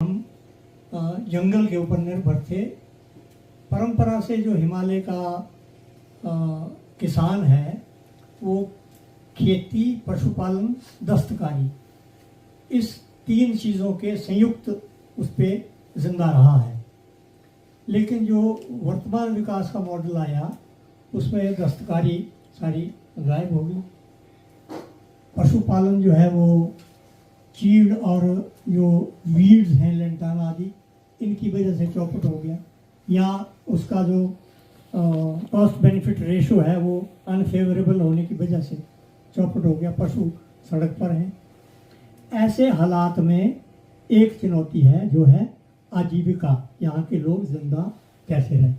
जंगल के ऊपर निर्भर थे। परंपरा से जो हिमालय का किसान है वो खेती, पशुपालन, दस्तकारी, इस तीन चीज़ों के संयुक्त उस पर जिंदा रहा है। लेकिन जो वर्तमान विकास का मॉडल आया उसमें दस्तकारी सारी गायब हो गई। पशुपालन जो है वो चीड़ और जो वीड्स हैं, लेंटाना आदि, इनकी वजह से चौपट हो गया, या उसका जो कॉस्ट बेनिफिट रेशो है वो अनफेवरेबल होने की वजह से चौपट हो गया। पशु सड़क पर हैं। ऐसे हालात में एक चुनौती है जो है आजीविका, यहाँ के लोग जिंदा कैसे रहें।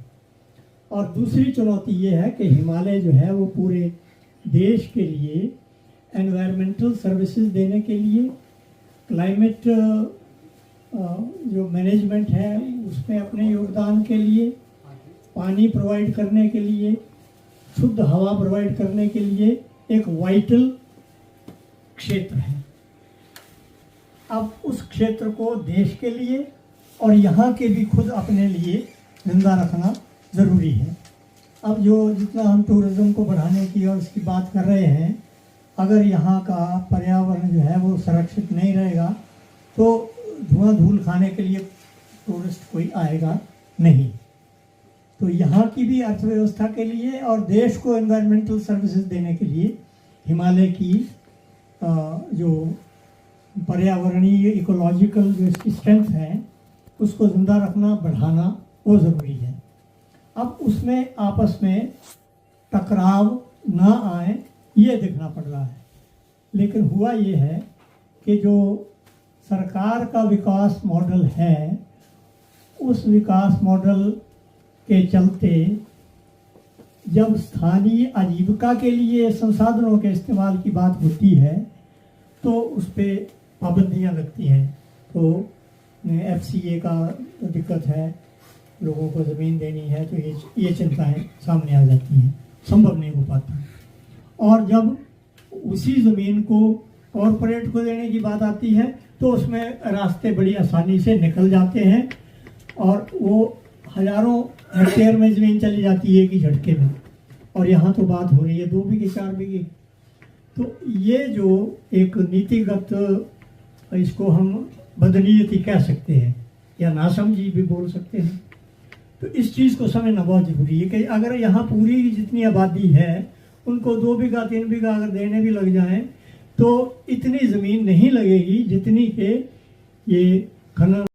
और दूसरी चुनौती ये है कि हिमालय जो है वो पूरे देश के लिए एनवायरमेंटल सर्विसेज देने के लिए, क्लाइमेट जो मैनेजमेंट है उसमें अपने योगदान के लिए, पानी प्रोवाइड करने के लिए, शुद्ध हवा प्रोवाइड करने के लिए एक वाइटल क्षेत्र है। अब उस क्षेत्र को देश के लिए और यहाँ के भी खुद अपने लिए जिंदा रखना ज़रूरी है। अब जो जितना हम टूरिज़्म को बढ़ाने की और इसकी बात कर रहे हैं, अगर यहाँ का पर्यावरण जो है वो संरक्षित नहीं रहेगा तो धुआं धूल खाने के लिए टूरिस्ट कोई आएगा नहीं। तो यहाँ की भी अर्थव्यवस्था के लिए और देश को एनवायरमेंटल सर्विसेज देने के लिए हिमालय की जो पर्यावरणीय इकोलॉजिकल जो इसकी स्ट्रेंथ है उसको ज़िंदा रखना, बढ़ाना वो ज़रूरी है। अब उसमें आपस में टकराव ना आए ये देखना पड़ रहा है। लेकिन हुआ ये है कि जो सरकार का विकास मॉडल है उस विकास मॉडल के चलते जब स्थानीय आजीविका के लिए संसाधनों के इस्तेमाल की बात होती है तो उस पर पाबंदियाँ लगती हैं। तो FCA का दिक्कत है, लोगों को ज़मीन देनी है, तो ये चिंताएं सामने आ जाती हैं, संभव नहीं हो पाता। और जब उसी ज़मीन को कॉरपोरेट को देने की बात आती है तो उसमें रास्ते बड़ी आसानी से निकल जाते हैं और वो हज़ारों हेक्टेयर में ज़मीन चली जाती है कि झटके में। और यहाँ तो बात हो रही है 2 बीघे 4 बीघे। तो ये जो एक नीतिगत, इसको हम बदनीयती कह सकते हैं या नासमझी भी बोल सकते हैं, तो इस चीज़ को समझना बहुत ज़रूरी है कि अगर यहाँ पूरी जितनी आबादी है उनको 2 बीघा 3 बीघा अगर देने भी लग जाएं तो इतनी ज़मीन नहीं लगेगी जितनी के ये खनन